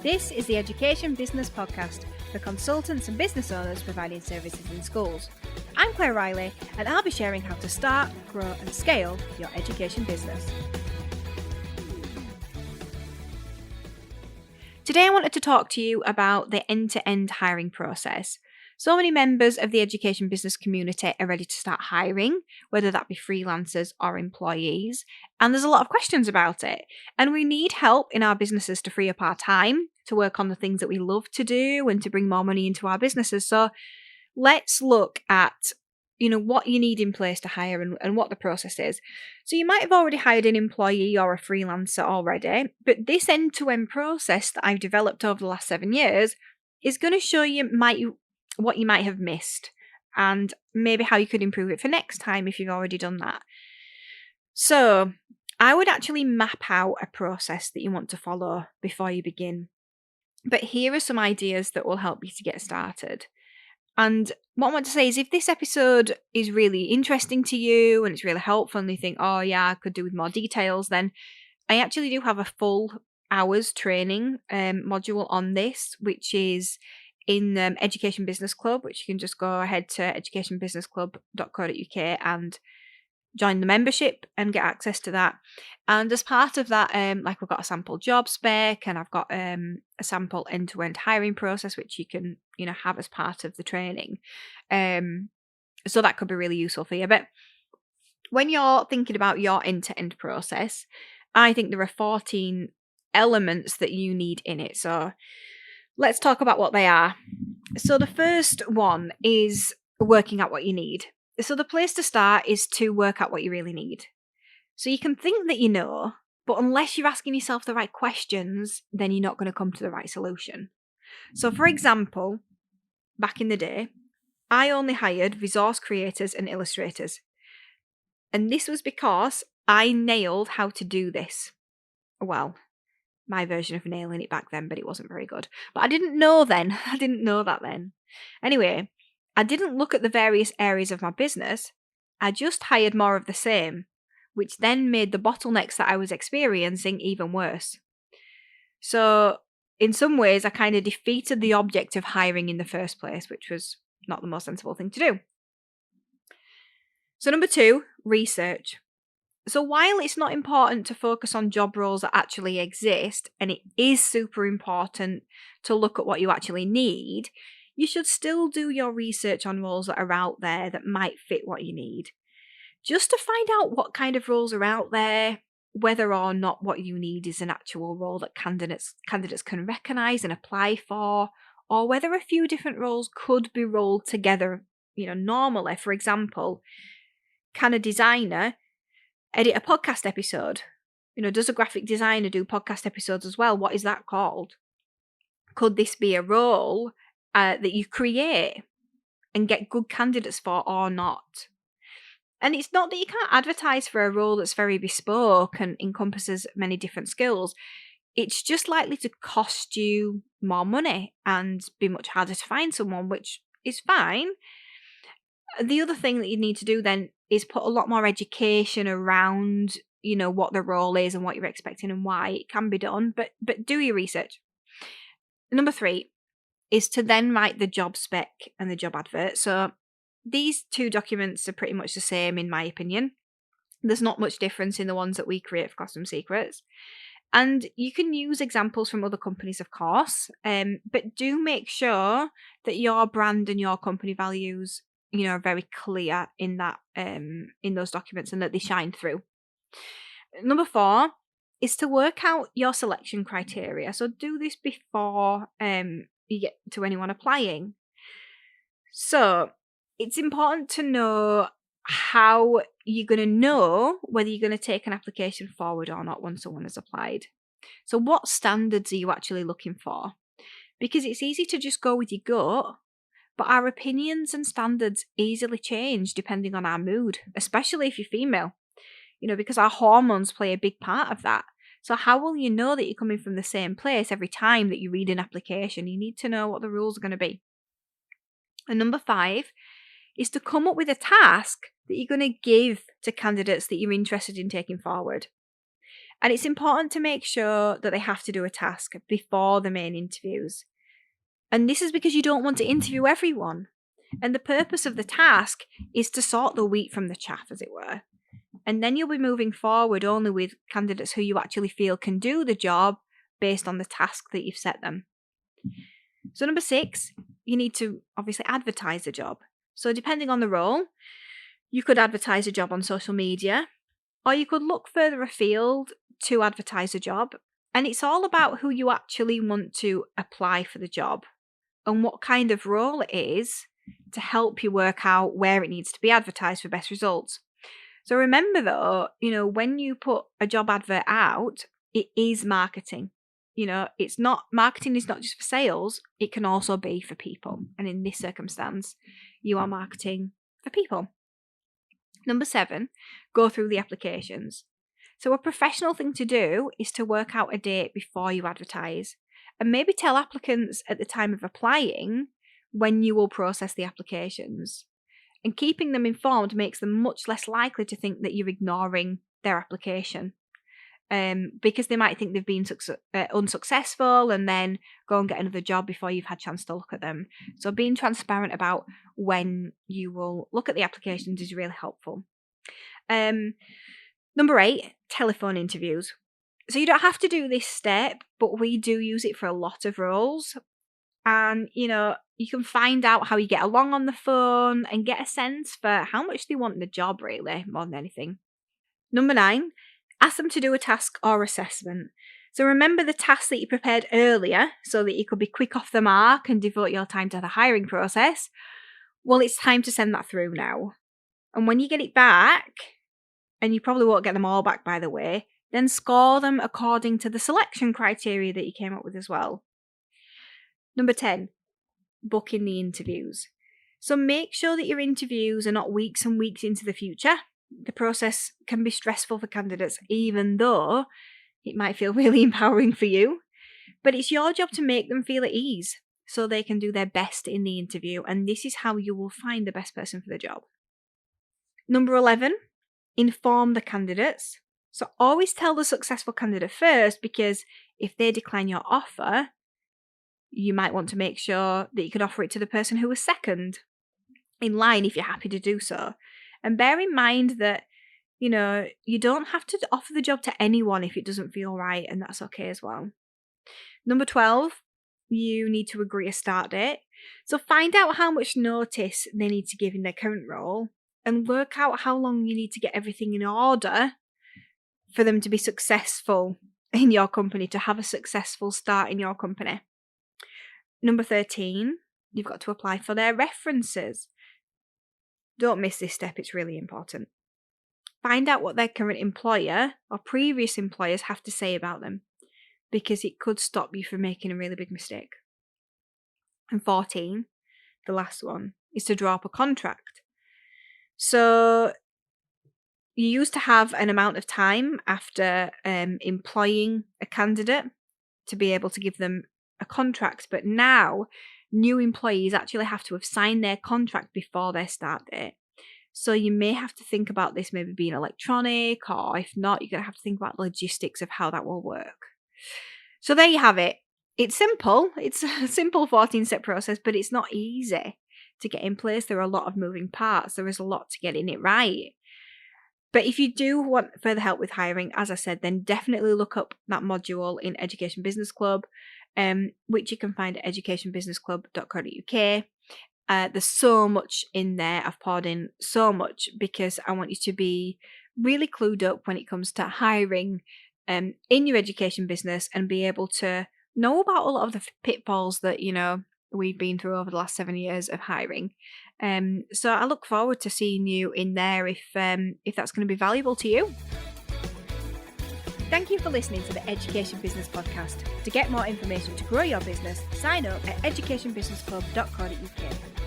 This is the Education Business Podcast for consultants and business owners providing services in schools. I'm Claire Riley, and I'll be sharing how to start, grow and scale your education business. Today I wanted to talk to you about the end-to-end hiring process. So many members of the education business community are ready to start hiring, whether that be freelancers or employees, and there's a lot of questions about it. And we need help in our businesses to free up our time, to work on the things that we love to do and to bring more money into our businesses. So let's look at what you need in place to hire and what the process is. So you might have already hired an employee or a freelancer already, but this end-to-end process that I've developed over the last 7 years is going to show you what you might have missed and maybe how you could improve it for next time if you've already done that. So I would actually map out a process that you want to follow before you begin. But here are some ideas that will help you to get started. And what I want to say is if this episode is really interesting to you and it's really helpful and you think, oh yeah, I could do with more details, then I actually do have a full hours training module on this, which is in Education Business Club, which you can just go ahead to educationbusinessclub.co.uk and join the membership and get access to that. And as part of that, we've got a sample job spec and I've got a sample end-to-end hiring process, which you can, have as part of the training. So that could be really useful for you. But when you're thinking about your end-to-end process, I think there are 14 elements that you need in it. So let's talk about what they are. So the first one is working out what you need. So the place to start is to work out what you really need. So you can think that you know, but unless you're asking yourself the right questions, then you're not going to come to the right solution. So for example, back in the day, I only hired resource creators and illustrators. And this was because I nailed how to do this. Well, my version of nailing it back then, but it wasn't very good. But I didn't know then. I didn't know that then. Anyway, I didn't look at the various areas of my business. I just hired more of the same, which then made the bottlenecks that I was experiencing even worse. So in some ways, I kind of defeated the object of hiring in the first place, which was not the most sensible thing to do. So number 2, research. So while it's not important to focus on job roles that actually exist, and it is super important to look at what you actually need, you should still do your research on roles that are out there that might fit what you need. Just to find out what kind of roles are out there, whether or not what you need is an actual role that candidates can recognise and apply for, or whether a few different roles could be rolled together, normally. For example, can a designer edit a podcast episode? Does a graphic designer do podcast episodes as well? What is that called? Could this be a role that you create and get good candidates for or not? And it's not that you can't advertise for a role that's very bespoke and encompasses many different skills. It's just likely to cost you more money and be much harder to find someone, which is fine. The other thing that you need to do then is put a lot more education around, what the role is and what you're expecting and why. It can be done, but do your research. Number 3 is to then write the job spec and the job advert. So these 2 documents are pretty much the same in my opinion. There's not much difference in the ones that we create for Classroom Secrets. And you can use examples from other companies, of course, but do make sure that your brand and your company values, are very clear in that in those documents and that they shine through. Number 4 is to work out your selection criteria. So do this before you get to anyone applying. So it's important to know how you're going to know whether you're going to take an application forward or not when someone has applied. So what standards are you actually looking for? Because it's easy to just go with your gut, but our opinions and standards easily change depending on our mood, especially if you're female, because our hormones play a big part of that. So how will you know that you're coming from the same place every time that you read an application? You need to know what the rules are going to be. And number 5 is to come up with a task that you're going to give to candidates that you're interested in taking forward. And it's important to make sure that they have to do a task before the main interviews. And this is because you don't want to interview everyone. And the purpose of the task is to sort the wheat from the chaff, as it were. And then you'll be moving forward only with candidates who you actually feel can do the job based on the task that you've set them. So number 6, you need to obviously advertise the job. So depending on the role, you could advertise a job on social media, or you could look further afield to advertise a job. And it's all about who you actually want to apply for the job and what kind of role it is to help you work out where it needs to be advertised for best results. So remember though, when you put a job advert out, it is marketing. It's not, marketing is not just for sales, it can also be for people. And in this circumstance, you are marketing for people. Number 7, go through the applications. So a professional thing to do is to work out a date before you advertise, and maybe tell applicants at the time of applying when you will process the applications. And keeping them informed makes them much less likely to think that you're ignoring their application. Because they might think they've been unsuccessful and then go and get another job before you've had a chance to look at them. So being transparent about when you will look at the applications is really helpful. Number 8, telephone interviews. So you don't have to do this step, but we do use it for a lot of roles. And, you can find out how you get along on the phone and get a sense for how much they want the job, really, more than anything. Number 9, ask them to do a task or assessment. So remember the task that you prepared earlier so that you could be quick off the mark and devote your time to the hiring process. Well, it's time to send that through now. And when you get it back, and you probably won't get them all back, by the way, then score them according to the selection criteria that you came up with as well. Number 10, booking the interviews. So make sure that your interviews are not weeks and weeks into the future. The process can be stressful for candidates, even though it might feel really empowering for you. But it's your job to make them feel at ease so they can do their best in the interview. And this is how you will find the best person for the job. Number 11, inform the candidates. So always tell the successful candidate first, because if they decline your offer, you might want to make sure that you can offer it to the person who was second in line if you're happy to do so. And bear in mind that, you don't have to offer the job to anyone if it doesn't feel right, and that's okay as well. Number 12, you need to agree a start date. So find out how much notice they need to give in their current role and work out how long you need to get everything in order for them to be successful in your company, to have a successful start in your company. Number 13, you've got to apply for their references. Don't miss this step, it's really important. Find out what their current employer or previous employers have to say about them, because it could stop you from making a really big mistake. And 14, the last one, is to draw up a contract. So you used to have an amount of time after employing a candidate to be able to give them a contract, but now new employees actually have to have signed their contract before their start date. So you may have to think about this maybe being electronic, or if not, you're going to have to think about the logistics of how that will work. So there you have it. It's simple. It's a simple 14-step process, but it's not easy to get in place. There are a lot of moving parts. There is a lot to getting it right. But if you do want further help with hiring, as I said, then definitely look up that module in Education Business Club, which you can find at educationbusinessclub.co.uk. There's so much in there. I've poured in so much because I want you to be really clued up when it comes to hiring in your education business, and be able to know about a lot of the pitfalls that we've been through over the last 7 years of hiring. So I look forward to seeing you in there if that's going to be valuable to you. Thank you for listening to the Education Business Podcast. To get more information to grow your business, sign up at educationbusinessclub.co.uk.